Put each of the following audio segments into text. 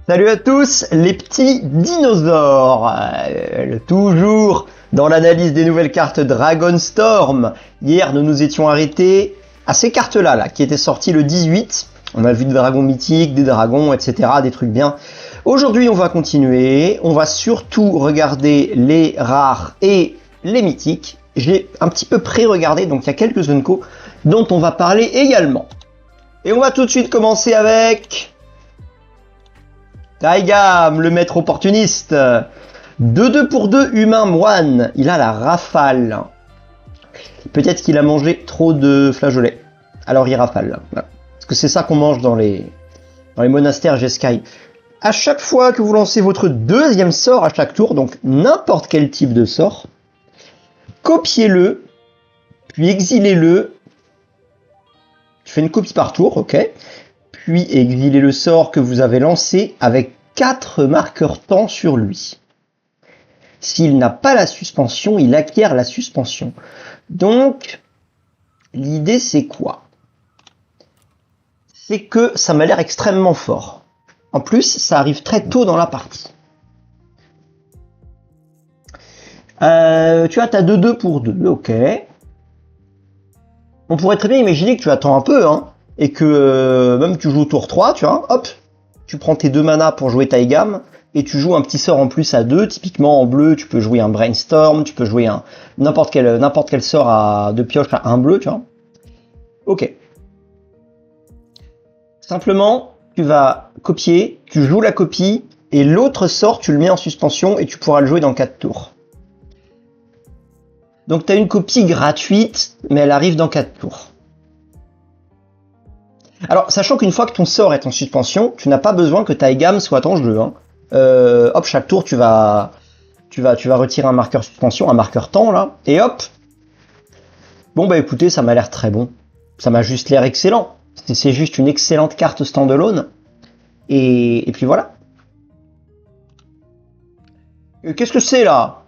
Salut à tous les petits dinosaures. Toujours dans l'analyse des nouvelles cartes Dragonstorm. Hier nous nous étions arrêtés à ces cartes-là qui étaient sorties le 18. On a vu des dragons mythiques, des dragons, etc. Des trucs bien. Aujourd'hui on va continuer. On va surtout regarder les rares et les mythiques. J'ai un petit peu pré-regardé, donc il y a quelques Unco dont on va parler également. Et on va tout de suite commencer avec... Taigam, le maître opportuniste. 2-2 pour 2, humain moine. Il a la rafale. Peut-être qu'il a mangé trop de flageolets. Alors il rafale. Voilà. Parce que c'est ça qu'on mange dans les monastères Jeskai. À chaque fois que vous lancez votre deuxième sort à chaque tour, donc n'importe quel type de sort, copiez-le, puis exilez-le. Tu fais une copie par tour, ok. Puis exilez le sort que vous avez lancé avec 4 marqueurs temps sur lui. S'il n'a pas la suspension, il acquiert la suspension. Donc, l'idée c'est quoi? C'est que ça m'a l'air extrêmement fort. En plus, ça arrive très tôt dans la partie. Tu as ta 2-2 pour 2, ok. On pourrait très bien imaginer que tu attends un peu, hein. Et que même tu joues tour 3, tu vois, hop, tu prends tes 2 manas pour jouer Taigam, et tu joues un petit sort en plus à 2, typiquement en bleu, tu peux jouer un Brainstorm, tu peux jouer un n'importe quel sort à 2 pioches à 1 bleu, tu vois. Ok. Simplement, tu vas copier, tu joues la copie, et l'autre sort, tu le mets en suspension, et tu pourras le jouer dans 4 tours. Donc tu as une copie gratuite, mais elle arrive dans 4 tours. Alors, sachant qu'une fois que ton sort est en suspension, tu n'as pas besoin que Taigam soit en jeu. Hein. Hop, chaque tour, tu vas retirer un marqueur suspension, un marqueur temps, là, et hop. Bon, bah écoutez, ça m'a l'air très bon. Ça m'a juste l'air excellent. C'est juste une excellente carte standalone. Et puis voilà. Qu'est-ce que c'est, là?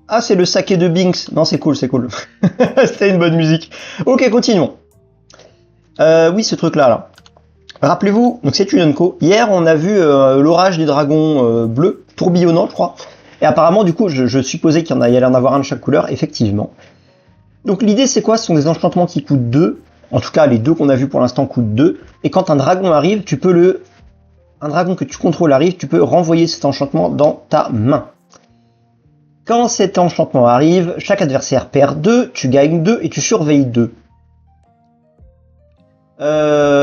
Ah, c'est le saké de Binks. Non, c'est cool, c'est cool. C'était une bonne musique. Ok, continuons. Oui, ce truc-là, là. Rappelez-vous, donc c'est une Unco. Hier, on a vu l'orage des dragons bleus, tourbillonnant, je crois. Et apparemment, du coup, je supposais qu'il y allait en avoir un de chaque couleur, effectivement. Donc l'idée, c'est quoi? Ce sont des enchantements qui coûtent 2. En tout cas, les 2 qu'on a vus pour l'instant coûtent 2. Et quand un dragon arrive, un dragon que tu contrôles arrive, tu peux renvoyer cet enchantement dans ta main. Quand cet enchantement arrive, chaque adversaire perd 2, tu gagnes 2 et tu surveilles 2.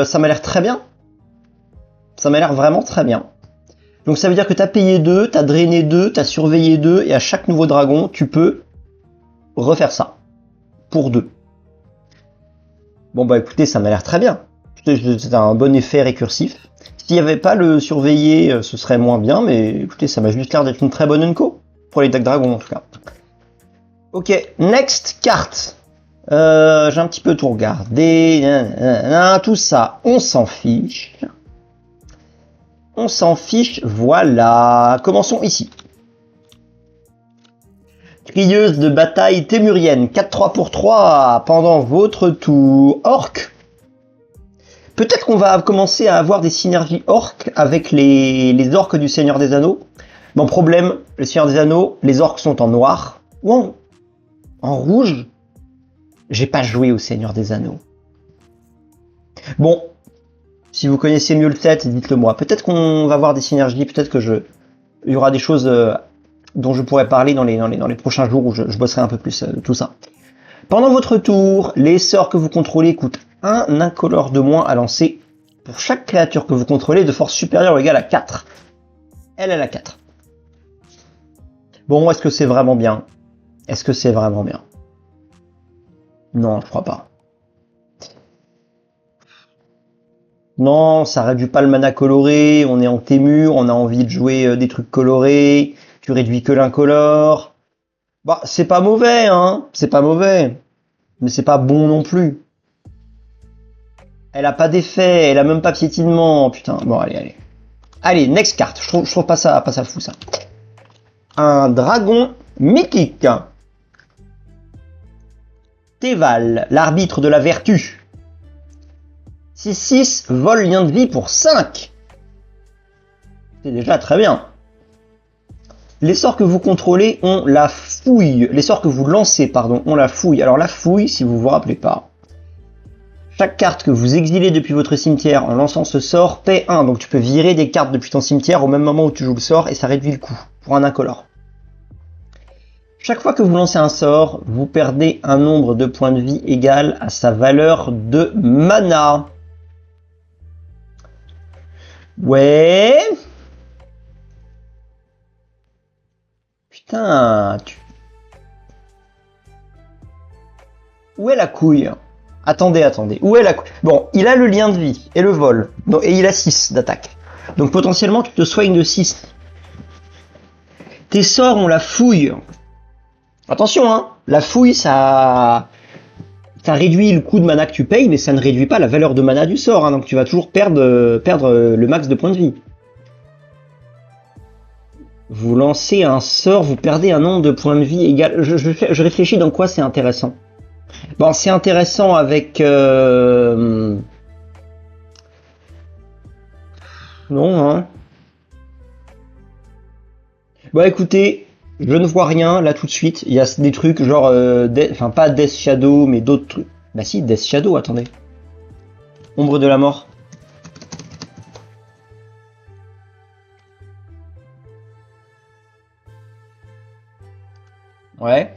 Ça m'a l'air très bien. Ça m'a l'air vraiment très bien. Donc ça veut dire que tu as payé 2, tu as drainé 2, tu as surveillé 2, et à chaque nouveau dragon, tu peux refaire ça. Pour 2. Bon bah écoutez, ça m'a l'air très bien. C'est un bon effet récursif. S'il n'y avait pas le surveiller, ce serait moins bien, mais écoutez, ça m'a juste l'air d'être une très bonne Unco. Pour les decks dragons en tout cas. Ok, next carte. J'ai un petit peu tout regardé, tout ça, on s'en fiche. On s'en fiche, voilà. Commençons ici. Crieuse de bataille témurienne, 4-3 pour 3 pendant votre tour. Orc. Peut-être qu'on va commencer à avoir des synergies orcs avec les orcs du Seigneur des Anneaux. Bon, problème, le Seigneur des Anneaux, les orcs sont en noir ou en rouge. J'ai pas joué au Seigneur des Anneaux. Bon, si vous connaissez mieux le set, dites-le moi. Peut-être qu'on va voir des synergies, peut-être que il y aura des choses dont je pourrais parler dans les prochains jours où je bosserai un peu plus tout ça. Pendant votre tour, les sorts que vous contrôlez coûtent un incolore de moins à lancer pour chaque créature que vous contrôlez de force supérieure ou égale à 4. Elle a 4. Bon, est-ce que c'est vraiment bien? Est-ce que c'est vraiment bien? Non, je crois pas. Non, ça réduit pas le mana coloré, on est en Témur, on a envie de jouer des trucs colorés, tu réduis que l'incolore. Bah, c'est pas mauvais, hein, c'est pas mauvais, mais c'est pas bon non plus. Elle a pas d'effet, elle a même pas piétinement, putain, bon, allez. Allez, next carte, je trouve pas ça fou, ça. Un dragon mythique. Teval, l'arbitre de la vertu. 6-6, vol lien de vie pour 5. C'est déjà très bien. Les sorts que vous contrôlez ont la fouille. Les sorts que vous lancez, pardon, ont la fouille. Alors la fouille, si vous vous rappelez pas, chaque carte que vous exilez depuis votre cimetière en lançant ce sort paie 1. Donc tu peux virer des cartes depuis ton cimetière au même moment où tu joues le sort et ça réduit le coût pour un incolore. Chaque fois que vous lancez un sort, vous perdez un nombre de points de vie égal à sa valeur de mana. Ouais. Putain. Où est la couille? Attendez. Où est la couille? Bon, il a le lien de vie et le vol. Donc, et il a 6 d'attaque. Donc potentiellement, tu te soignes de 6. Tes sorts ont la fouille. Attention, hein, la fouille, ça réduit le coût de mana que tu payes, mais ça ne réduit pas la valeur de mana du sort, hein, donc tu vas toujours perdre le max de points de vie. Vous lancez un sort, vous perdez un nombre de points de vie égal. Je réfléchis dans quoi c'est intéressant. Bon, c'est intéressant avec... Non, hein. Bon, écoutez... Je ne vois rien là tout de suite. Il y a des trucs genre, enfin pas Death Shadow, mais d'autres trucs. Bah si, Death Shadow, attendez. Ombre de la mort. Ouais.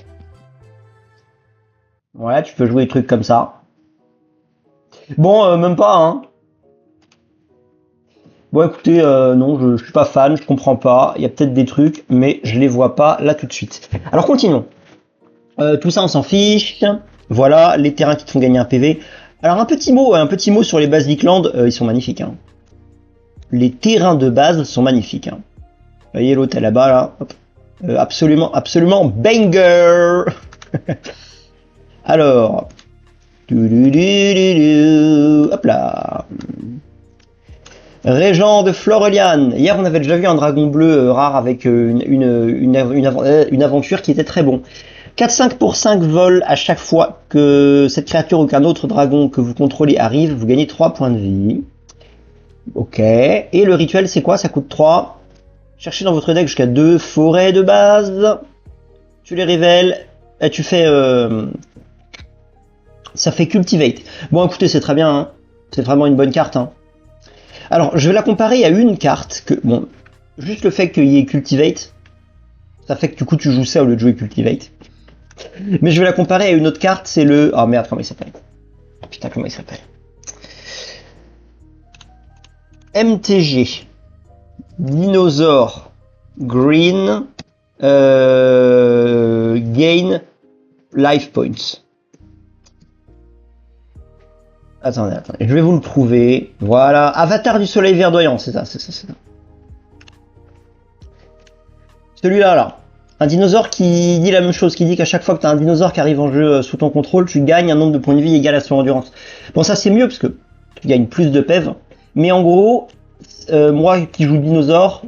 Ouais, tu peux jouer des trucs comme ça. Bon, même pas, hein. Bon, écoutez, non, je suis pas fan, je comprends pas. Il y a peut-être des trucs, mais je les vois pas là tout de suite. Alors, continuons. Tout ça, on s'en fiche. Voilà, les terrains qui te font gagner un PV. Alors, un petit mot sur les Basic Land, ils sont magnifiques. Hein. Les terrains de base sont magnifiques. Hein. Vous voyez l'hôtel là-bas, là. Hop. Absolument banger. Alors, hop là. Régent de Florelian. Hier, on avait déjà vu un dragon bleu rare avec une aventure qui était très bon. 4-5 pour 5 vols à chaque fois que cette créature ou qu'un autre dragon que vous contrôlez arrive, vous gagnez 3 points de vie. Ok. Et le rituel, c'est quoi? Ça coûte 3. Cherchez dans votre deck jusqu'à 2 forêts de base. Tu les révèles. Et tu fais... ça fait Cultivate. Bon, écoutez, c'est très bien. Hein. C'est vraiment une bonne carte. Hein. Alors, je vais la comparer à une carte que... Bon, juste le fait qu'il y ait Cultivate, ça fait que du coup tu joues ça au lieu de jouer Cultivate. Mais je vais la comparer à une autre carte, c'est le... Oh merde, comment il s'appelle? Putain, comment il s'appelle? MTG. Dinosaur Green Gain Life Points. Attendez, je vais vous le prouver. Voilà, Avatar du Soleil Verdoyant, c'est ça. Celui-là, là. Un dinosaure qui dit la même chose, qui dit qu'à chaque fois que tu as un dinosaure qui arrive en jeu sous ton contrôle, tu gagnes un nombre de points de vie égal à son endurance. Bon, ça c'est mieux parce que tu gagnes plus de PEV. Mais en gros, moi qui joue dinosaure,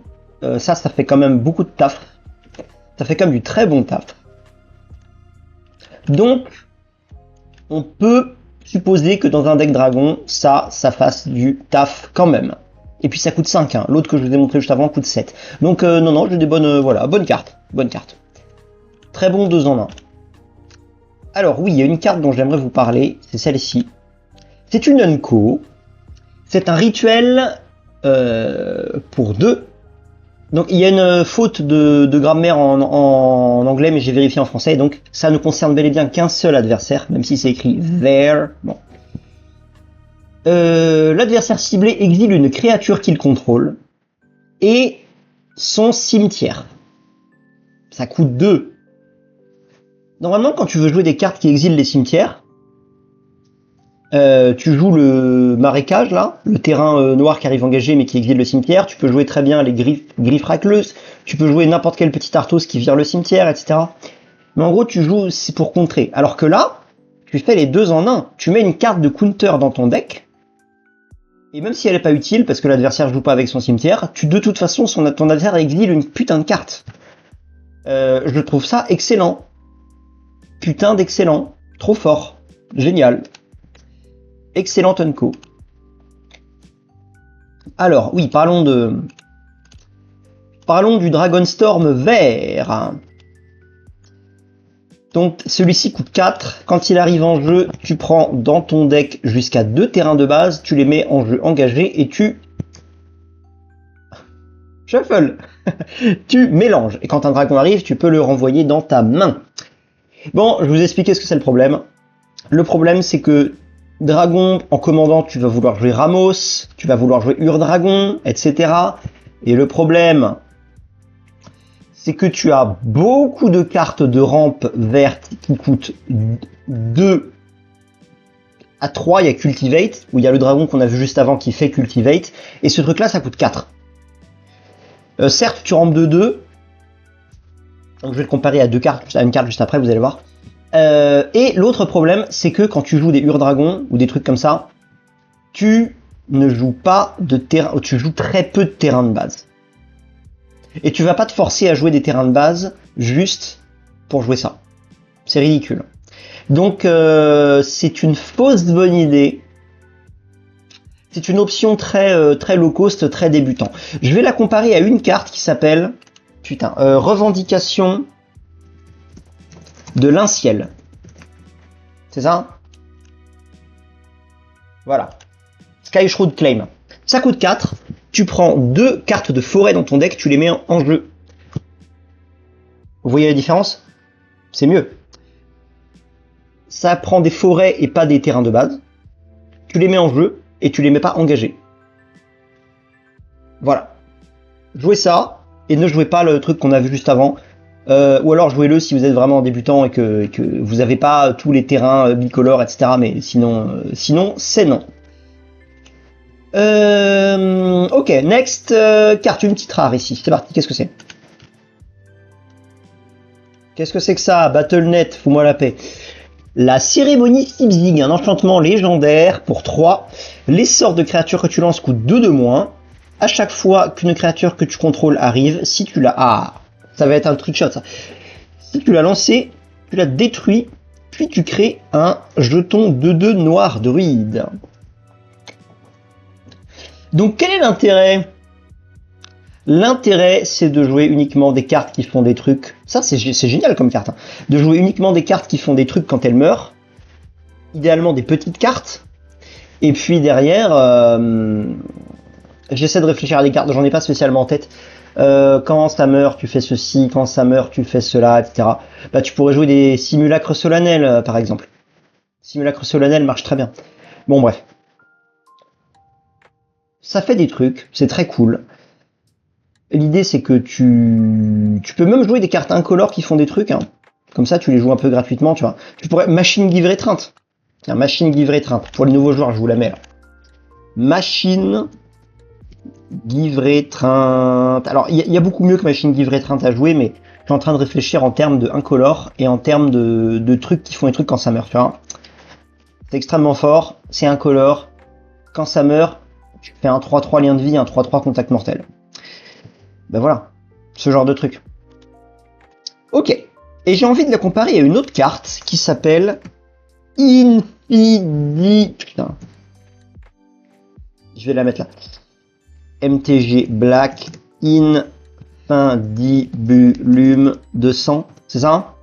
ça fait quand même beaucoup de taf. Ça fait quand même du très bon taf. Donc, on peut supposer que dans un deck dragon, ça fasse du taf quand même. Et puis ça coûte 5, hein. L'autre que je vous ai montré juste avant coûte 7. Donc non, j'ai des bonnes, voilà, bonne carte. Très bon 2 en 1. Alors oui, il y a une carte dont j'aimerais vous parler, c'est celle-ci. C'est une Unco. C'est un rituel pour 2. Donc il y a une faute de grammaire en anglais, mais j'ai vérifié en français, donc ça ne concerne bel et bien qu'un seul adversaire, même si c'est écrit there. Bon. L'adversaire ciblé exile une créature qu'il contrôle et son cimetière. Ça coûte 2. Normalement, quand tu veux jouer des cartes qui exilent les cimetières, tu joues le marécage, là, le terrain noir qui arrive engagé mais qui exile le cimetière. Tu peux jouer très bien les griffes racleuses. Tu peux jouer n'importe quel petit Arthos qui vire le cimetière, etc. Mais en gros, tu joues c'est pour contrer. Alors que là, tu fais les 2 en 1. Tu mets une carte de counter dans ton deck. Et même si elle n'est pas utile, parce que l'adversaire joue pas avec son cimetière, de toute façon, ton adversaire exile une putain de carte. Je trouve ça excellent. Putain d'excellent. Trop fort. Génial. Excellent Unco. Alors, oui, parlons de Parlons du Dragonstorm vert. Donc celui-ci coûte 4. Quand il arrive en jeu, tu prends dans ton deck jusqu'à 2 terrains de base, tu les mets en jeu engagé et tu... Shuffle. Tu mélanges. Et quand un dragon arrive, tu peux le renvoyer dans ta main. Bon, je vais vous expliquer ce que c'est le problème. Le problème, c'est que dragon, en commandant, tu vas vouloir jouer Ramos, tu vas vouloir jouer Ur-Dragon, etc. Et le problème, c'est que tu as beaucoup de cartes de rampe verte qui coûtent 2 à 3. Il y a Cultivate, où il y a le dragon qu'on a vu juste avant qui fait Cultivate. Et ce truc-là, ça coûte 4. Certes, tu rampes de 2. Donc je vais le comparer à une carte juste après, vous allez voir. Et l'autre problème, c'est que quand tu joues des Ur-Dragon ou des trucs comme ça, tu ne joues pas de terrain, tu joues très peu de terrain de base. Et tu vas pas te forcer à jouer des terrains de base juste pour jouer ça. C'est ridicule. Donc c'est une fausse bonne idée. C'est une option très low cost, très débutant. Je vais la comparer à une carte qui s'appelle Revendication de l'Inciel. C'est ça? Voilà. Sky Shroud Claim. Ça coûte 4. Tu prends 2 cartes de forêt dans ton deck, tu les mets en jeu. Vous voyez la différence? C'est mieux. Ça prend des forêts et pas des terrains de base. Tu les mets en jeu et tu les mets pas engagés. Voilà. Jouez ça et ne jouez pas le truc qu'on a vu juste avant. Ou alors jouez-le si vous êtes vraiment débutant et que vous n'avez pas tous les terrains bicolores, etc. Mais sinon c'est non. Ok, next carte, une petite rare ici. C'est parti, qu'est-ce que c'est? Qu'est-ce que c'est que ça? Battle.net, fous-moi la paix. La cérémonie Sibzig, un enchantement légendaire pour 3. Les sorts de créatures que tu lances coûtent 2 de moins. À chaque fois qu'une créature que tu contrôles arrive, si tu l'as... Ah, ça va être un trick shot ça. Si tu l'as lancé, tu l'as détruit, puis tu crées un jeton 2/2 noir druide. Donc quel est l'intérêt? L'intérêt, c'est de jouer uniquement des cartes qui font des trucs. Ça, c'est génial comme carte. Hein. De jouer uniquement des cartes qui font des trucs quand elles meurent. Idéalement des petites cartes. Et puis derrière, j'essaie de réfléchir à des cartes, j'en ai pas spécialement en tête. Quand ça meurt, tu fais ceci. Quand ça meurt, tu fais cela, etc. Bah, tu pourrais jouer des simulacres solennels, par exemple. Simulacres solennels marche très bien. Bon, bref. Ça fait des trucs, c'est très cool. L'idée, c'est que tu peux même jouer des cartes incolores qui font des trucs. Hein. Comme ça, tu les joues un peu gratuitement, tu vois. Tu pourrais... Machine Give Étreinte. Tiens, Machine Give Étreinte. Pour les nouveaux joueurs, je vous la mets là. Machine Give Étreinte. Alors, il y a beaucoup mieux que Machine Give Étreinte à jouer, mais je suis en train de réfléchir en termes de incolore et en termes de trucs qui font des trucs quand ça meurt, tu vois. C'est extrêmement fort, c'est incolore. Quand ça meurt, tu fais un 3-3 lien de vie, un 3-3 contact mortel. Ben voilà, ce genre de truc. Ok, et j'ai envie de la comparer à une autre carte qui s'appelle Infinity... Putain. Je vais la mettre là. MTG Black Infundibulum 200, c'est ça?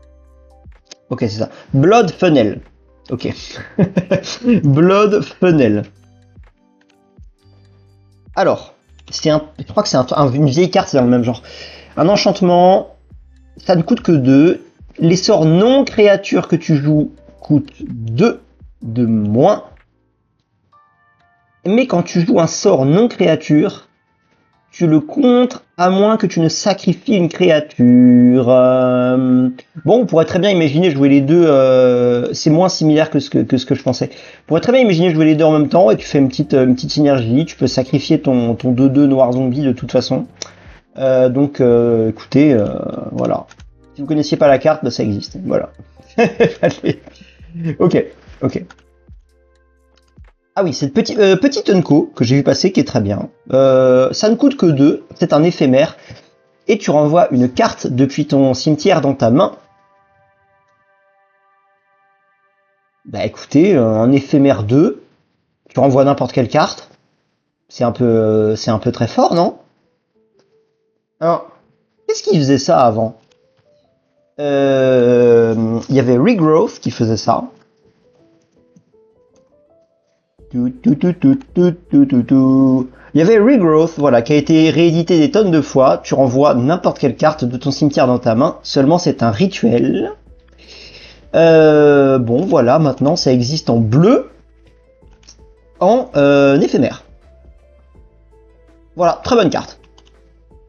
Ok, c'est ça. Blood Funnel. Ok. Blood Funnel. Alors, je crois que c'est une vieille carte, c'est dans le même genre. Un enchantement, ça ne coûte que 2. Les sorts non créatures que tu joues coûtent 2 de moins. Mais quand tu joues un sort non créature, tu le contres à moins que tu ne sacrifies une créature. Bon, on pourrait très bien imaginer jouer les deux. C'est moins similaire que ce que je pensais. On pourrait très bien imaginer jouer les deux en même temps et tu fais une petite synergie. Tu peux sacrifier ton 2/2 noir zombie de toute façon. Donc, écoutez, voilà. Si vous connaissiez pas la carte, bah, ça existe. Voilà. Ok. Ah oui, cette petite Unco que j'ai vu passer qui est très bien. Ça ne coûte que 2, c'est un éphémère. Et tu renvoies une carte depuis ton cimetière dans ta main. Bah écoutez, un éphémère 2, tu renvoies n'importe quelle carte. C'est un peu très fort, non? Alors, Qu'est-ce qui faisait ça avant? Il y avait Regrowth qui faisait ça. Il y avait Regrowth, voilà, qui a été réédité des tonnes de fois. Tu renvoies n'importe quelle carte de ton cimetière dans ta main. Seulement, c'est un rituel. Bon, voilà, maintenant, ça existe en bleu, en éphémère. Voilà, très bonne carte.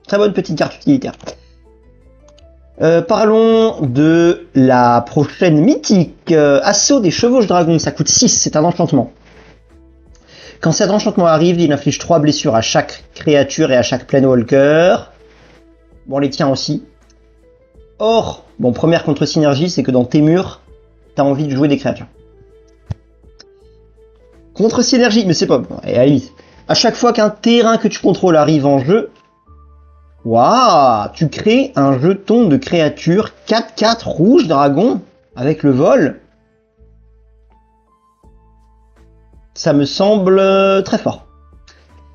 Très bonne petite carte utilitaire. Parlons de la prochaine mythique. Assaut des chevauches dragons, ça coûte 6, c'est un enchantement. Quand cet enchantement arrive, il inflige 3 blessures à chaque créature et à chaque planewalker. Bon, les tiens aussi. Or, bon, première contre-synergie, c'est que dans tes murs, t'as envie de jouer des créatures. Contre-synergie, mais c'est pas bon. Et allez, à chaque fois qu'un terrain que tu contrôles arrive en jeu, waouh, tu crées un jeton de créature 4/4 rouge dragon avec le vol. Ça me semble très fort.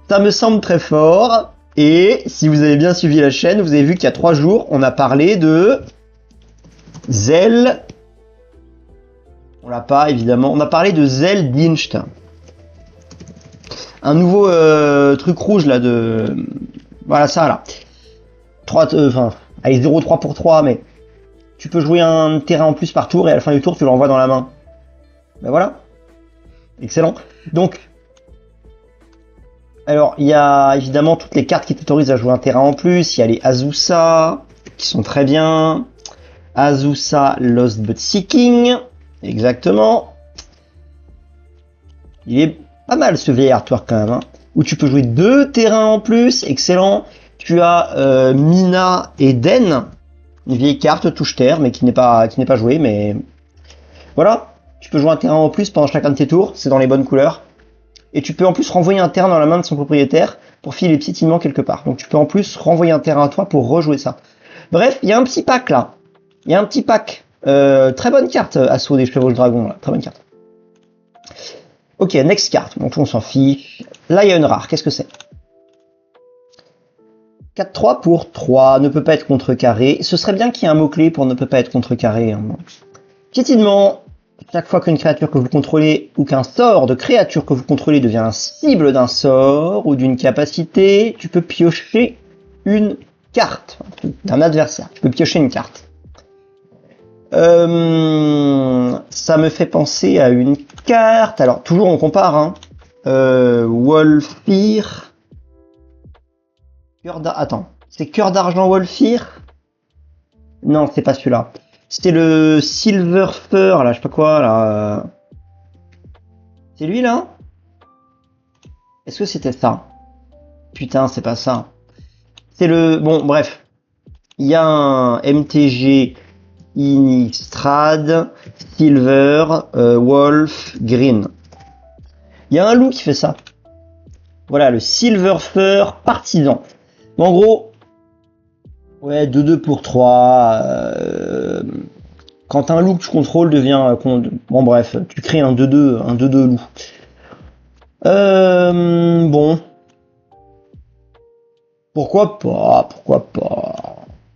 Ça me semble très fort. Et si vous avez bien suivi la chaîne, vous avez vu qu'il y a 3 jours, on a parlé de Zell. On l'a pas, évidemment. On a parlé de Zell Dinst. Un nouveau truc rouge, là, de... Voilà, ça, là. 3, enfin, avec 0,3 pour 3, mais... Tu peux jouer un terrain en plus par tour, et à la fin du tour, tu le renvoies dans la main. Ben voilà. Excellent. Donc... Alors, il y a évidemment toutes les cartes qui t'autorisent à jouer un terrain en plus. Il y a les Azusa, qui sont très bien. Azusa Lost But Seeking. Exactement. Il est pas mal ce vieil artwork quand même. Hein. Où tu peux jouer 2 terrains en plus. Excellent. Tu as Mina et Den. Une vieille carte touche-terre, mais qui n'est pas jouée. Mais voilà. Tu peux jouer un terrain en plus pendant chacun de tes tours. C'est dans les bonnes couleurs. Et tu peux en plus renvoyer un terrain dans la main de son propriétaire pour filer piétinement quelque part. Donc tu peux en plus renvoyer un terrain à toi pour rejouer ça. Bref, il y a un petit pack là. Il y a un petit pack. Très bonne carte, Assaut des chevaux dragons. Là. Très bonne carte. Ok, next carte. Donc on s'en fiche. Là, il y a une rare. Qu'est-ce que c'est? 4-3 pour 3. Ne peut pas être contrecarré. Ce serait bien qu'il y ait un mot-clé pour ne peut pas être contrecarré. Hein. Piétinement. Chaque fois qu'une créature que vous contrôlez ou qu'un sort de créature que vous contrôlez devient la cible d'un sort ou d'une capacité, tu peux piocher une carte d'un adversaire. Tu peux piocher une carte. Ça me fait penser à une carte. Alors, toujours on compare. Hein. Wolfir. Attends, c'est Cœur d'argent Wolfir? Non, c'est pas celui-là. C'était le Silver Fur, là, je sais pas quoi, là. C'est lui, là? Est-ce que c'était ça? Putain, c'est pas ça. C'est le... Bon, bref. Il y a un MTG Innistrad, Silver, Wolf, Green. Il y a un loup qui fait ça. Voilà, le Silver Fur Partisan. En gros... Ouais, 2-2 pour 3. Quand un loup que tu contrôles devient... Bon bref, tu crées un 2-2 loup. Bon. Pourquoi pas?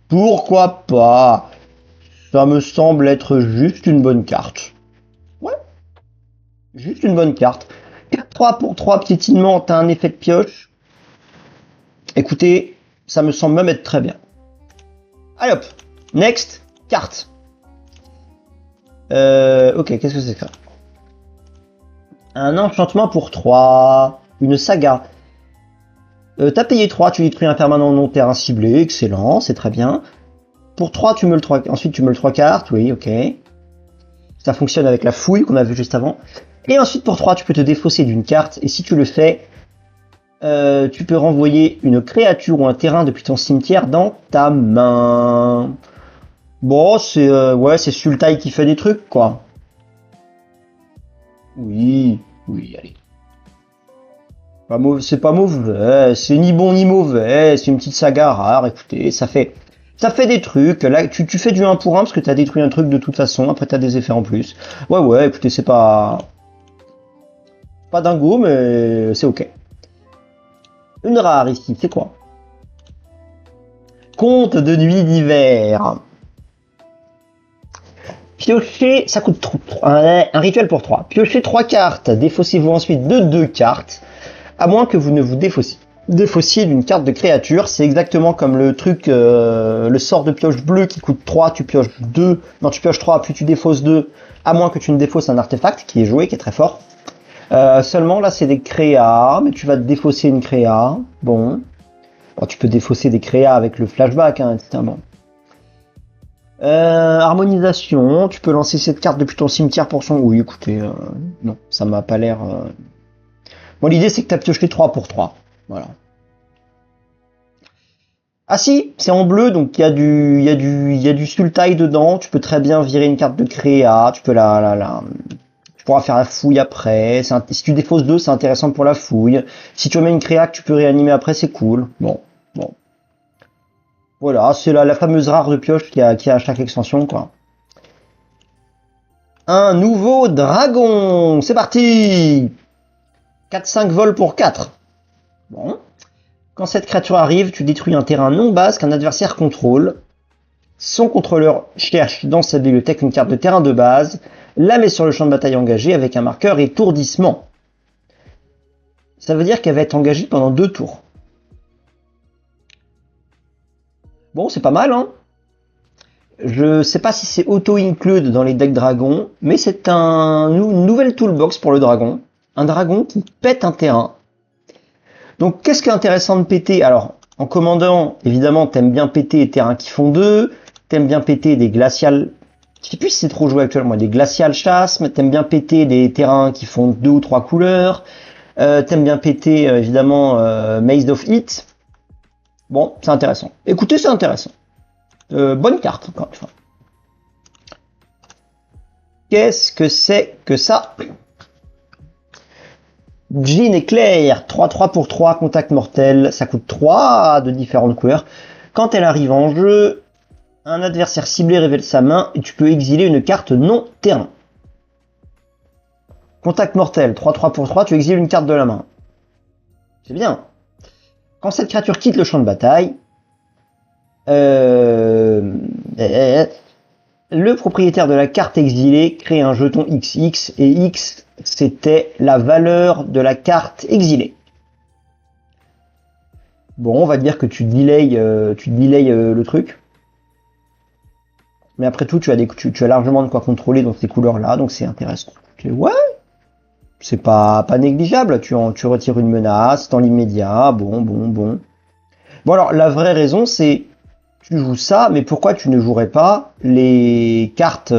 Pourquoi pas? Ça me semble être juste une bonne carte. Ouais. Juste une bonne carte. 4-3 pour 3 piétinement, t'as un effet de pioche. Écoutez, ça me semble même être très bien. Allez hop, next, carte. Ok, qu'est-ce que c'est que ça? Un enchantement pour 3, une saga. T'as payé 3, tu détruis un permanent non terrain ciblé, excellent, c'est très bien. Pour 3, tu me le 3, ensuite tu me le 3 cartes, oui, ok. Ça fonctionne avec la fouille qu'on a vu juste avant. Et ensuite pour 3, tu peux te défausser d'une carte, et si tu le fais, tu peux renvoyer une créature ou un terrain depuis ton cimetière dans ta main. Bon, c'est ouais, c'est Sultai qui fait des trucs, quoi. Oui, allez. C'est pas mauvais, c'est ni bon ni mauvais, c'est une petite saga rare, écoutez, ça fait des trucs. Là, tu fais du 1 pour 1 parce que t'as détruit un truc de toute façon, après t'as des effets en plus. Ouais, écoutez, c'est pas dingo, mais c'est ok. Une rare ici, c'est quoi? Conte de nuit d'hiver. Piocher, ça coûte un rituel pour 3. Piochez 3 cartes, défaussez-vous ensuite de 2 cartes, à moins que vous ne vous défaussiez d'une carte de créature. C'est exactement comme le truc, le sort de pioche bleu qui coûte 3, tu pioches 2, non tu pioches 3, puis tu défausses 2, à moins que tu ne défausses un artefact qui est joué, qui est très fort. Seulement là c'est des créas, mais tu vas te défausser une créa, bon. Tu peux défausser des créas avec le flashback, hein, etc. Bon. Harmonisation, tu peux lancer cette carte depuis ton cimetière pour son... Oui, écoutez, non, ça m'a pas l'air... Bon, l'idée c'est que tu as pioché 3 pour 3, voilà. Ah si, c'est en bleu, donc il y a du Sultai dedans, tu peux très bien virer une carte de créa, tu peux tu pourras faire la fouille après, si tu défausses 2, c'est intéressant pour la fouille. Si tu remets une créa que tu peux réanimer après, c'est cool, bon. Voilà, c'est la fameuse rare de pioche qu'il y a à chaque extension, quoi. Un nouveau dragon. C'est parti. 4-5 vols pour 4. Bon. Quand cette créature arrive, tu détruis un terrain non base qu'un adversaire contrôle. Son contrôleur cherche dans sa bibliothèque une carte de terrain de base, la met sur le champ de bataille engagé avec un marqueur étourdissement. Ça veut dire qu'elle va être engagée pendant 2 tours. Bon, c'est pas mal, hein. Je sais pas si c'est auto-include dans les decks dragons, mais c'est une nouvelle toolbox pour le dragon. Un dragon qui pète un terrain. Donc, qu'est-ce qui est intéressant de péter? Alors, en commandant, évidemment, t'aimes bien péter les terrains qui font 2, t'aimes bien péter des glaciales... Je sais plus si c'est trop joué actuellement, des glaciales chasmes, t'aimes bien péter des terrains qui font 2 ou 3 couleurs, t'aimes bien péter, évidemment, Maze of Heat. Bon, c'est intéressant. Écoutez, c'est intéressant. Bonne carte, encore une fois. Qu'est-ce que c'est que ça? Jean éclair, 3-3 pour 3, contact mortel. Ça coûte 3 de différentes couleurs. Quand elle arrive en jeu, un adversaire ciblé révèle sa main et tu peux exiler une carte non terrain. Contact mortel, 3-3 pour 3, tu exiles une carte de la main. C'est bien. Quand cette créature quitte le champ de bataille, le propriétaire de la carte exilée crée un jeton XX et X c'était la valeur de la carte exilée. Bon, on va dire que tu delays le truc. Mais après tout, tu as largement de quoi contrôler dans ces couleurs-là, donc c'est intéressant. Ouais, c'est pas négligeable. Tu retires une menace dans l'immédiat. Bon. Bon, alors la vraie raison, c'est tu joues ça, mais pourquoi tu ne jouerais pas les cartes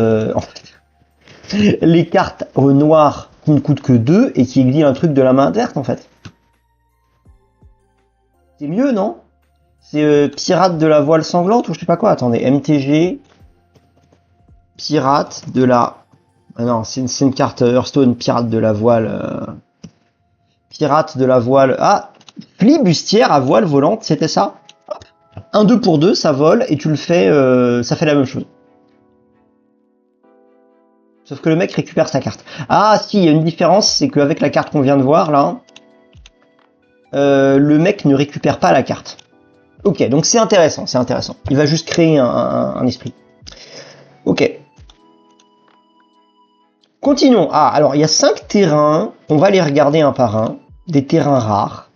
les cartes noires qui ne coûtent que 2 et qui exilent un truc de la main adverse en fait? C'est mieux, non? C'est pirate de la voile sanglante ou je sais pas quoi. Attendez, MTG pirate de la... Ah non, c'est une carte Hearthstone, pirate de la voile... Pirate de la voile... Ah, flibustière à voile volante, c'était ça? 1-2 pour 2, ça vole, et tu le fais... ça fait la même chose. Sauf que le mec récupère sa carte. Ah si, il y a une différence, c'est qu'avec la carte qu'on vient de voir, là... le mec ne récupère pas la carte. Ok, donc c'est intéressant, c'est intéressant. Il va juste créer un esprit. Ok. Continuons. Ah, alors il y a 5 terrains. On va les regarder un par un. Des terrains rares.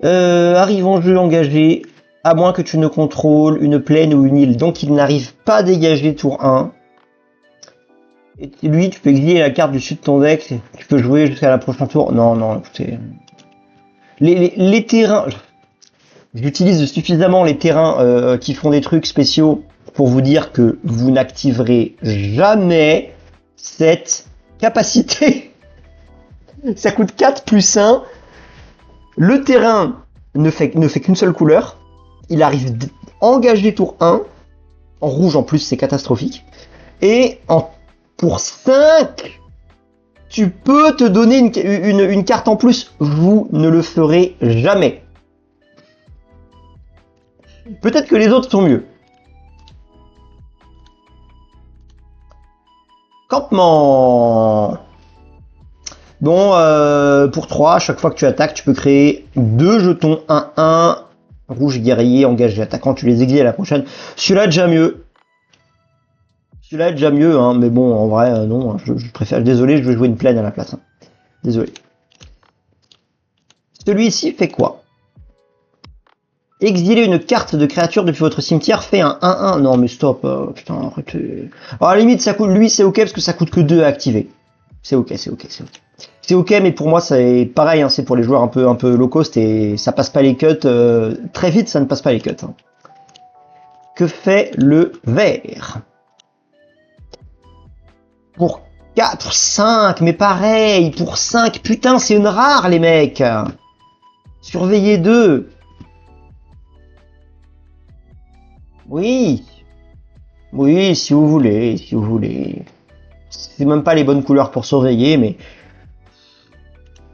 Arrive en jeu engagé, à moins que tu ne contrôles une plaine ou une île. Donc il n'arrive pas à dégager tour 1. Et lui, tu peux exiler la carte du sud de ton deck. Tu peux jouer jusqu'à la prochaine tour. Non, écoutez. Les terrains... J'utilise suffisamment les terrains qui font des trucs spéciaux pour vous dire que vous n'activerez jamais cette capacité. Ça coûte 4 plus 1. Le terrain ne fait qu'une seule couleur. Il arrive engagé tour 1. En rouge en plus, c'est catastrophique. Et pour 5, tu peux te donner une carte en plus. Vous ne le ferez jamais. Peut-être que les autres sont mieux. Campement. Bon, pour 3, à chaque fois que tu attaques, tu peux créer 2 jetons 1-1. Rouge guerrier, engage attaquant, tu les exiles à la prochaine. Celui-là est déjà mieux. Celui-là est déjà mieux, hein, mais bon, en vrai, non, je préfère. Désolé, je vais jouer une plaine à la place. Hein. Désolé. Celui-ci fait quoi? Exiler une carte de créature depuis votre cimetière fait un 1-1. Non, mais stop, putain, arrêtez. Alors, à la limite, ça coûte, lui, c'est ok parce que ça coûte que 2 à activer. C'est ok, c'est ok, c'est ok. C'est ok, mais pour moi, c'est pareil, hein, c'est pour les joueurs un peu low cost et ça passe pas les cuts. Très vite, ça ne passe pas les cuts. Hein. Que fait le vert? Pour 4, 5, mais pareil, pour 5, putain, c'est une rare, les mecs. Surveillez 2. Oui. Oui, si vous voulez, si vous voulez. C'est même pas les bonnes couleurs pour surveiller, mais...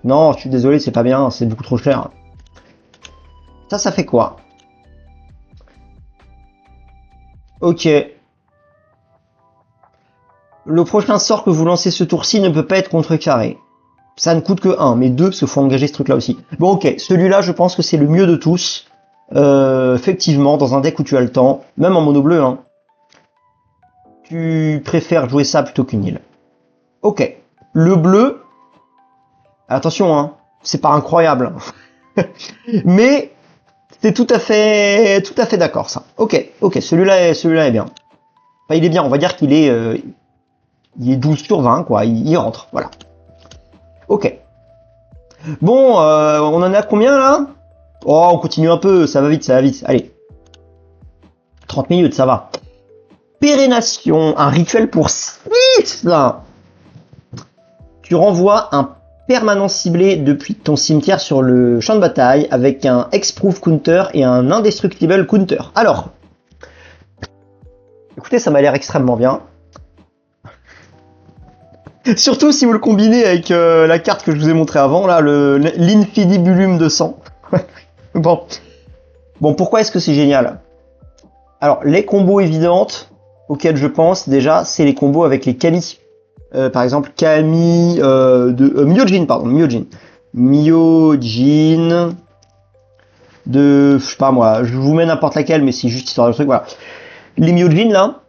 Non, je suis désolé, c'est pas bien, c'est beaucoup trop cher. Ça fait quoi? Ok. Le prochain sort que vous lancez ce tour-ci ne peut pas être contrecarré. Ça ne coûte que 1, mais 2, parce qu'il faut engager ce truc-là aussi. Bon, ok, celui-là, je pense que c'est le mieux de tous. Effectivement, dans un deck où tu as le temps, même en mono bleu, hein, tu préfères jouer ça plutôt qu'une île. Ok. Le bleu, attention, hein, c'est pas incroyable. Mais c'est tout à fait d'accord, ça. Ok, celui-là est bien. Enfin, il est bien, on va dire qu'il est, il est 12 sur 20, quoi, il rentre, voilà. Ok. Bon, on en a combien, là? Oh, on continue un peu, ça va vite, allez. 30 minutes, ça va. Pérénation, un rituel pour 6. Tu renvoies un permanent ciblé depuis ton cimetière sur le champ de bataille avec un Hexproof counter et un Indestructible counter. Alors, écoutez, ça m'a l'air extrêmement bien. Surtout si vous le combinez avec la carte que je vous ai montrée avant, là, l'Infidibulum de sang. Bon, pourquoi est-ce que c'est génial? Alors, les combos évidentes auxquels je pense déjà, c'est les combos avec les Kami. Par exemple, Kami de Myojin, pardon, Myojin de, je sais pas moi, je vous mets n'importe laquelle, mais c'est juste histoire de truc, voilà. Les Myojin là,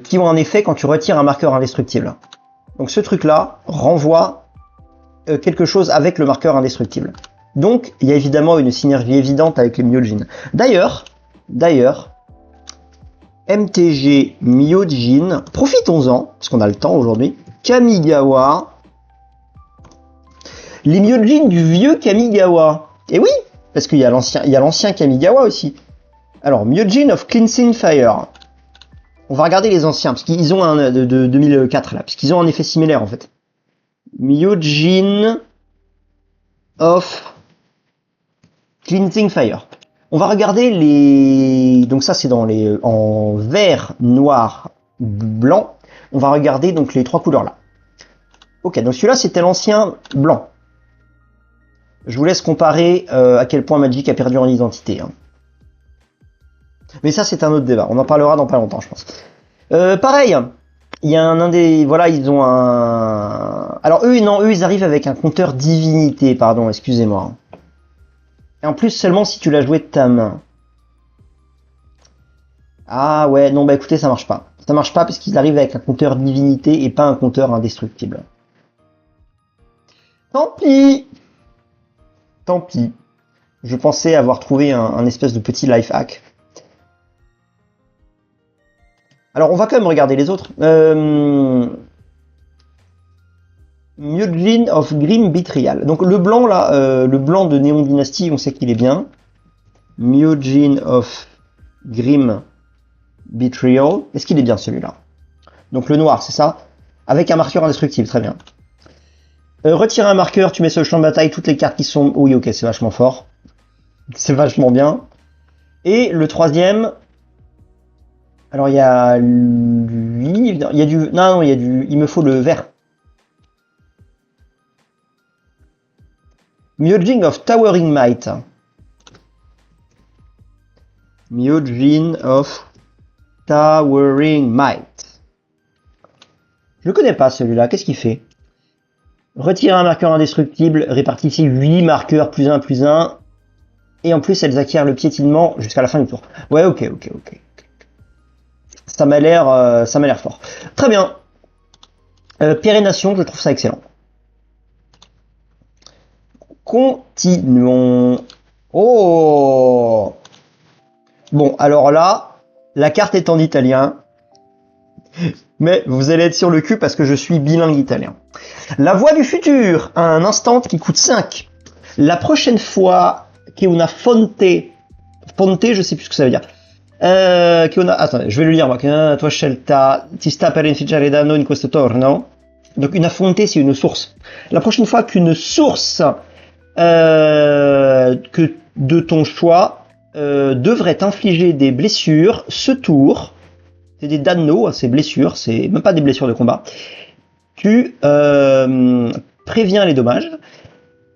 qui ont un effet quand tu retires un marqueur indestructible. Donc ce truc-là renvoie quelque chose avec le marqueur indestructible. Donc il y a évidemment une synergie évidente avec les Myojin. D'ailleurs, MTG Myojin, profitons-en, parce qu'on a le temps aujourd'hui. Kamigawa. Les Myojin du vieux Kamigawa. Et oui, parce qu'il y a l'ancien Kamigawa aussi. Alors, Myojin of Cleansing Fire. On va regarder les anciens, parce qu'ils ont un de 2004 là, parce qu'ils ont un effet similaire en fait. Myojin of Cleansing Fire. On va regarder les... Donc ça c'est dans les en vert, noir, blanc. On va regarder donc les 3 couleurs là. Ok, donc celui-là c'était l'ancien blanc. Je vous laisse comparer à quel point Magic a perdu en identité. Hein. Mais ça c'est un autre débat, on en parlera dans pas longtemps je pense. Pareil, il y a un des... Voilà, ils ont un... Alors eux, non, eux ils arrivent avec un compteur divinité, pardon, excusez-moi. Et en plus seulement si tu l'as joué de ta main. Ah ouais, non bah écoutez, ça marche pas. Ça marche pas parce qu'ils arrivent avec un compteur divinité et pas un compteur indestructible. Tant pis. Tant pis. Je pensais avoir trouvé un espèce de petit life hack. Alors on va quand même regarder les autres. Myojin of Grim Betrayal. Donc le blanc là, le blanc de Néon Dynasty, on sait qu'il est bien. Myojin of Grim Betrayal. Est-ce qu'il est bien celui-là? Donc le noir, c'est ça? Avec un marqueur indestructible, très bien. Retirer un marqueur, tu mets sur le champ de bataille toutes les cartes qui sont... Oui, ok, c'est vachement fort. C'est vachement bien. Et le troisième... Alors il y a lui, il y a du... Non, il y a du... Il me faut le vert. Myojin of Towering Might. Myojin of Towering Might. Je le connais pas celui-là, qu'est-ce qu'il fait? Retirer un marqueur indestructible, répartissez 8 marqueurs +1. Et en plus, elles acquièrent le piétinement jusqu'à la fin du tour. Ouais, ok. Ça m'a l'air fort. Très bien. Pérénation, je trouve ça excellent. Continuons. Oh! Bon, alors là, la carte est en italien. Mais vous allez être sur le cul parce que je suis bilingue italien. La voix du futur, un instant qui coûte 5. La prochaine fois che una fonte, je sais plus ce que ça veut dire. Attendez, je vais le lire moi. Che una tua scelta ti sta per inficiare danno in questo torno. Donc una fonte, c'est une source. La prochaine fois qu'une source que de ton choix devrait t'infliger des blessures, ce tour, c'est des danno, c'est blessures, c'est même pas des blessures de combat. Tu préviens les dommages,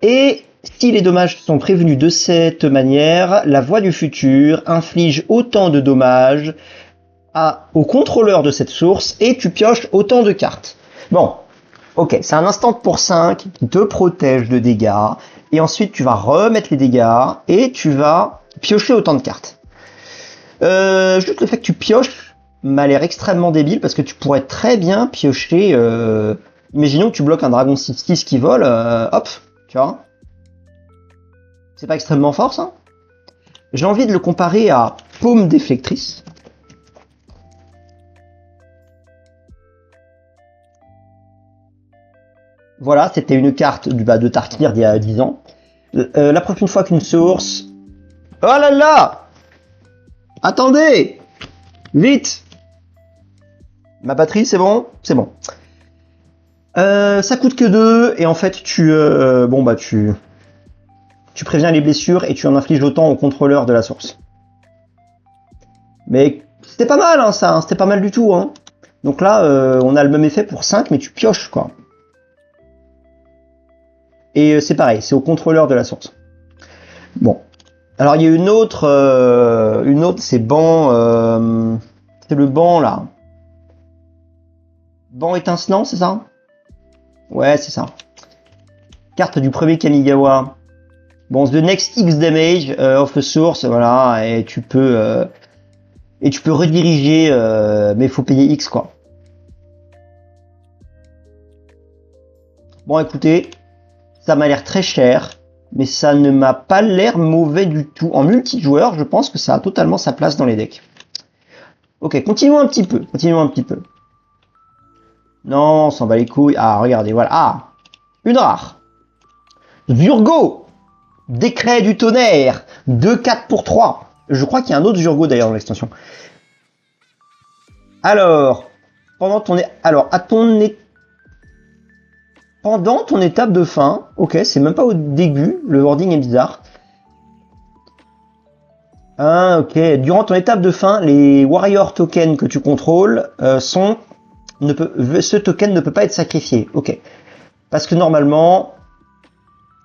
et si les dommages sont prévenus de cette manière, la voix du futur inflige autant de dommages au contrôleur de cette source, et tu pioches autant de cartes. Bon, ok, c'est un instant pour 5 qui te protège de dégâts, et ensuite tu vas remettre les dégâts, et tu vas piocher autant de cartes. Juste le fait que tu pioches m'a l'air extrêmement débile, parce que tu pourrais très bien piocher... imaginons que tu bloques un dragon 6-6 qui vole, hop, tu vois. C'est pas extrêmement fort, ça. J'ai envie de le comparer à Paume Déflectrice. Voilà, c'était une carte de Tarkir d'il y a 10 ans. La prochaine fois qu'une source... Oh là là! Attendez! Vite! Ma batterie, c'est bon? C'est bon. Ça coûte que 2, et en fait, tu préviens les blessures et tu en infliges autant au contrôleur de la source. Mais c'était pas mal, hein, ça, hein, c'était pas mal du tout. Hein. Donc là, on a le même effet pour 5, mais tu pioches, quoi. Et c'est pareil, c'est au contrôleur de la source. Bon. Alors, il y a une autre, c'est banc, c'est le banc, là. Banc étincelant, c'est ça? Ouais, c'est ça. Carte du premier Kamigawa. Bon, the next X damage of a source, voilà, et tu peux rediriger, mais il faut payer X, quoi. Bon, écoutez, ça m'a l'air très cher, mais ça ne m'a pas l'air mauvais du tout. En multijoueur, je pense que ça a totalement sa place dans les decks. Ok, continuons un petit peu, Non, on s'en bat les couilles. Ah, regardez, voilà. Ah, une rare. Virgo, décret du tonnerre, 2-4 pour 3. Je crois qu'il y a un autre Virgo d'ailleurs dans l'extension. Alors, pendant ton étape de fin, ok, c'est même pas au début, le wording est bizarre. Ah, ok, durant ton étape de fin, les warrior tokens que tu contrôles ce token ne peut pas être sacrifié, ok. Parce que normalement,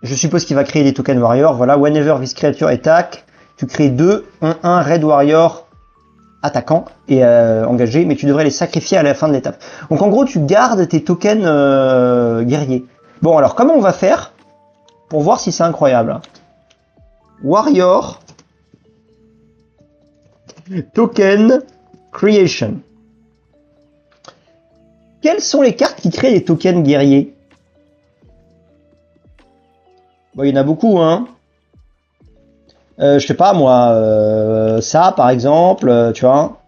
je suppose qu'il va créer des tokens warrior, voilà, whenever this creature attack, tu crées 2, un red warrior attaquant et engagé, mais tu devrais les sacrifier à la fin de l'étape. Donc en gros, tu gardes tes tokens guerriers. Bon, alors comment on va faire pour voir si c'est incroyable? Warrior Token Creation. Quelles sont les cartes qui créent des tokens guerriers? Bon, il y en a beaucoup, hein. Je sais pas, moi, ça, par exemple, tu vois.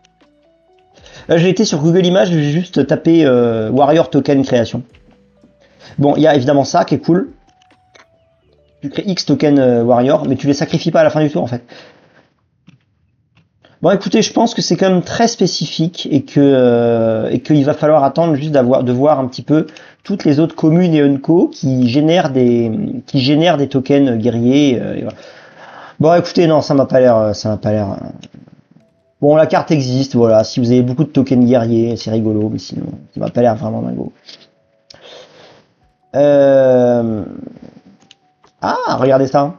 Là, j'ai été sur Google Images, j'ai juste tapé Warrior Token Création. Bon, il y a évidemment ça qui est cool. Tu crées X token Warrior, mais tu les sacrifies pas à la fin du tour, en fait. Bon, écoutez, je pense que c'est quand même très spécifique et qu'il va falloir attendre juste de voir un petit peu toutes les autres communes et unco qui génèrent des tokens guerriers. Et voilà. Bon, écoutez, non, ça m'a pas l'air. Bon, la carte existe, voilà. Si vous avez beaucoup de tokens guerriers, c'est rigolo, mais sinon, ça m'a pas l'air vraiment dingo. Ah, regardez ça.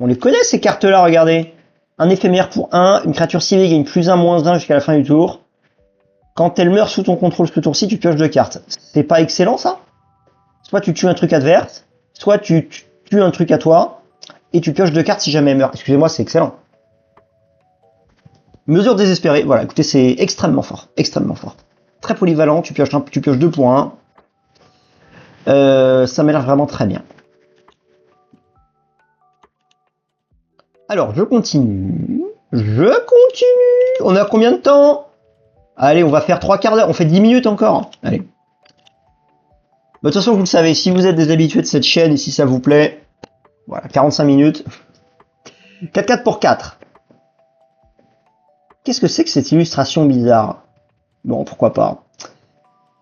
On les connaît ces cartes-là, regardez. Un éphémère pour 1, une créature ciblée gagne +1/-1 jusqu'à la fin du tour. Quand elle meurt sous ton contrôle ce tour-ci, tu pioches 2 cartes. C'est pas excellent, ça? Soit tu tues un truc adverse, soit tu tues un truc à toi, et tu pioches 2 cartes si jamais elle meurt. Excusez-moi, c'est excellent. Mesure désespérée, voilà, écoutez, c'est extrêmement fort, extrêmement fort. Très polyvalent, tu pioches 2 pour 1. Ça m'a l'air vraiment très bien. Alors, je continue. On a combien de temps? Allez, on va faire 3 quarts d'heure. On fait 10 minutes encore. Allez. De toute façon, vous le savez, si vous êtes des habitués de cette chaîne et si ça vous plaît, voilà, 45 minutes. 4-4 pour 4. Qu'est-ce que c'est que cette illustration bizarre? Bon, pourquoi pas.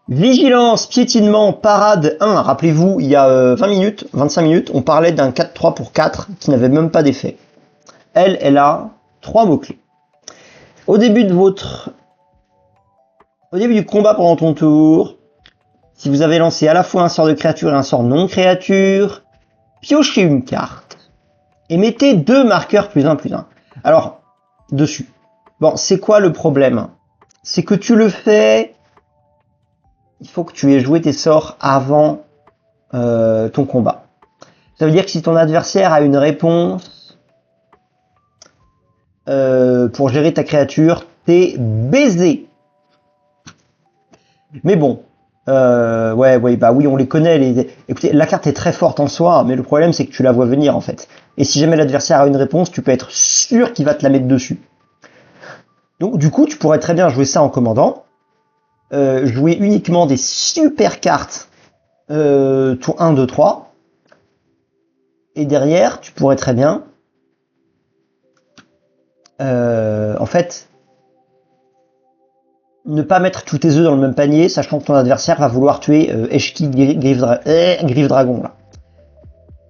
Vigilance, piétinement, parade 1. Rappelez-vous, il y a 20 minutes, 25 minutes, on parlait d'un 4-3 pour 4 qui n'avait même pas d'effet. Elle a 3 mots-clés. Au début du combat pendant ton tour, si vous avez lancé à la fois un sort de créature et un sort non créature, piochez une carte et mettez 2 marqueurs +1/+1. Alors, dessus. Bon, c'est quoi le problème? C'est que tu le fais... Il faut que tu aies joué tes sorts avant ton combat. Ça veut dire que si ton adversaire a une réponse pour gérer ta créature, t'es baisé. Mais bon, ouais, bah oui, on les connaît. Écoutez, la carte est très forte en soi, mais le problème c'est que tu la vois venir en fait. Et si jamais l'adversaire a une réponse, tu peux être sûr qu'il va te la mettre dessus. Donc du coup, tu pourrais très bien jouer ça en commandant. Jouer uniquement des super cartes tour 1, 2, 3. Et derrière, tu pourrais très bien en fait ne pas mettre tous tes œufs dans le même panier, sachant que ton adversaire va vouloir tuer Eshki Griffe Dragon là.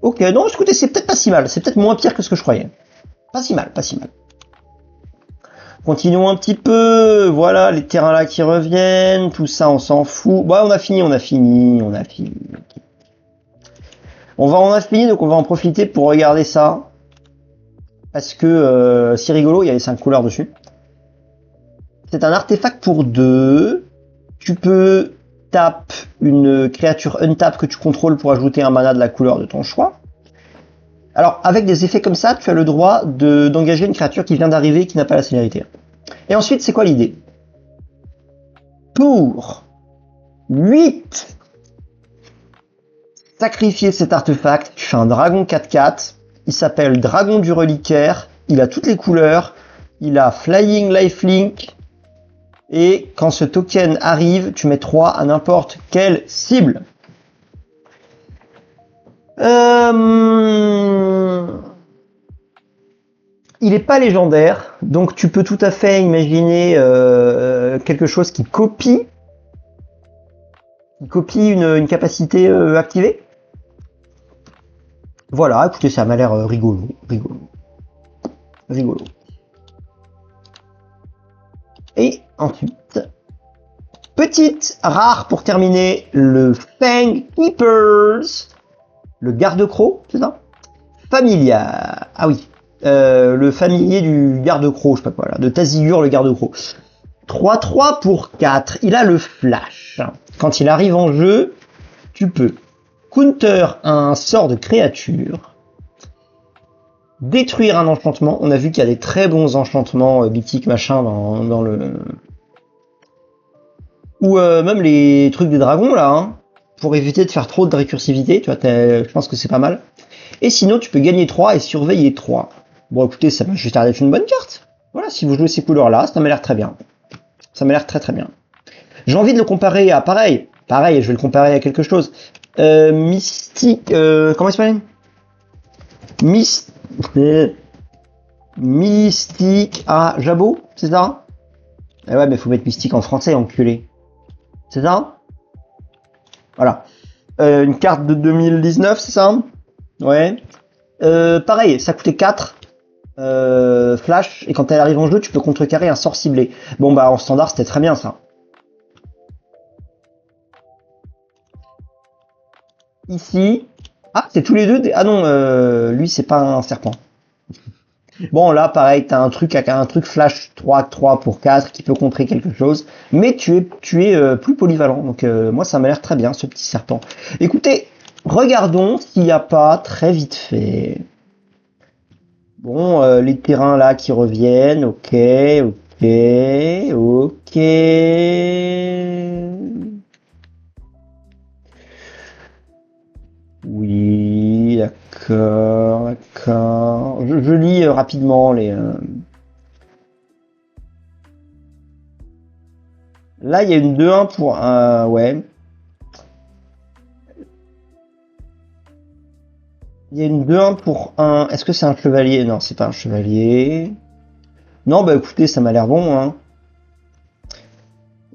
Ok, non, écoutez, c'est peut-être pas si mal, c'est peut-être moins pire que ce que je croyais. Pas si mal, pas si mal. Continuons un petit peu, voilà, les terrains là qui reviennent, tout ça on s'en fout. Bah on a fini. Okay. On a fini, donc on va en profiter pour regarder ça. Parce que c'est rigolo, il y a les 5 couleurs dessus. C'est un artefact pour 2. Tu peux taper une créature untap que tu contrôles pour ajouter un mana de la couleur de ton choix. Alors, avec des effets comme ça, tu as le droit d'engager une créature qui vient d'arriver et qui n'a pas la célérité. Et ensuite, c'est quoi l'idée? Pour 8, sacrifier cet artefact, tu fais un dragon 4/4. Il s'appelle Dragon du Reliquaire. Il a toutes les couleurs. Il a Flying Lifelink. Et quand ce token arrive, tu mets 3 à n'importe quelle cible. Il n'est pas légendaire, donc tu peux tout à fait imaginer quelque chose qui copie une capacité activée. Voilà, écoutez, ça m'a l'air rigolo. Et ensuite, petite rare pour terminer, le Fang Keepers, le garde-croc, c'est ça? Familia, ah oui, le familier du garde-croc, je sais pas quoi, là, de Tazigure, le garde-croc. 3-3 pour 4, il a le flash. Quand il arrive en jeu, tu peux counter un sort de créature, détruire un enchantement. On a vu qu'il y a des très bons enchantements mythiques machin dans le... Ou même les trucs des dragons là, hein, pour éviter de faire trop de récursivité, tu vois, je pense que c'est pas mal. Et sinon tu peux gagner 3 et surveiller 3. Bon écoutez, ça m'a juste l'air d'être une bonne carte. Voilà, si vous jouez ces couleurs là, ça m'a l'air très bien. Ça m'a l'air très bien. J'ai envie de le comparer à pareil, je vais le comparer à quelque chose. Mystique, comment il s'appelle? Mystique à Jabot, c'est ça? Eh ouais, mais faut mettre mystique en français, enculé. C'est ça? Voilà. Une carte de 2019, c'est ça? Ouais. Pareil, ça coûtait 4. Flash, et quand elle arrive en jeu, tu peux contrecarrer un sort ciblé. Bon bah en standard, c'était très bien ça. Ici... Ah, c'est tous les deux des... Ah non, lui c'est pas un serpent. Bon, là, pareil, t'as un truc avec un truc flash 3 pour 4 qui peut contrer quelque chose, mais tu es plus polyvalent. Donc, moi, ça m'a l'air très bien, ce petit serpent. Écoutez, regardons s'il n'y a pas, très vite fait. Bon, les terrains là qui reviennent, ok, ok, ok. Oui, d'accord, d'accord. Je lis rapidement les. Là, il y a une 2-1 pour un. Ouais. Il y a une 2-1 pour un. Est-ce que c'est un chevalier? Non, c'est pas un chevalier. Non, bah écoutez, ça m'a l'air bon, hein.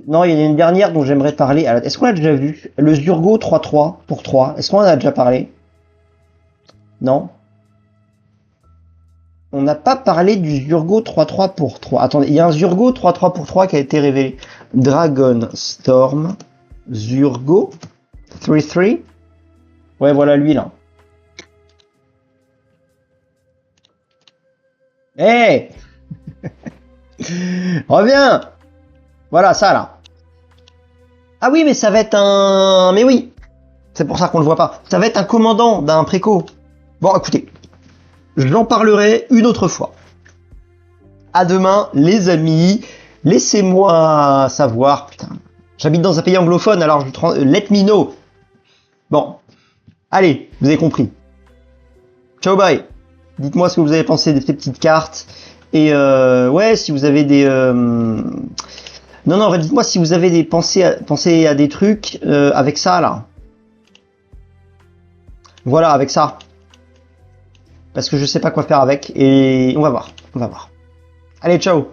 Non, il y en a une dernière dont j'aimerais parler. Alors, est-ce qu'on l'a déjà vu? Le Zurgo 3-3 pour 3. Est-ce qu'on en a déjà parlé? Non? On n'a pas parlé du Zurgo 3-3 pour 3. Attendez, il y a un Zurgo 3-3 pour 3 qui a été révélé. Dragon Storm. Zurgo 3-3. Ouais, voilà lui là. Hé, reviens. Voilà ça là. Ah oui, mais ça va être un. Mais oui, c'est pour ça qu'on le voit pas. Ça va être un commandant d'un préco. Bon, écoutez, j'en parlerai une autre fois. À demain, les amis. Laissez-moi savoir. Putain, j'habite dans un pays anglophone, alors let me know. Bon, allez, vous avez compris. Ciao, bye. Dites-moi ce que vous avez pensé de ces petites cartes. Et ouais, si vous avez des. Non, non, dites-moi si vous avez des pensées à des trucs avec ça là. Voilà, avec ça. Parce que je sais pas quoi faire avec. Et on va voir. On va voir. Allez, ciao.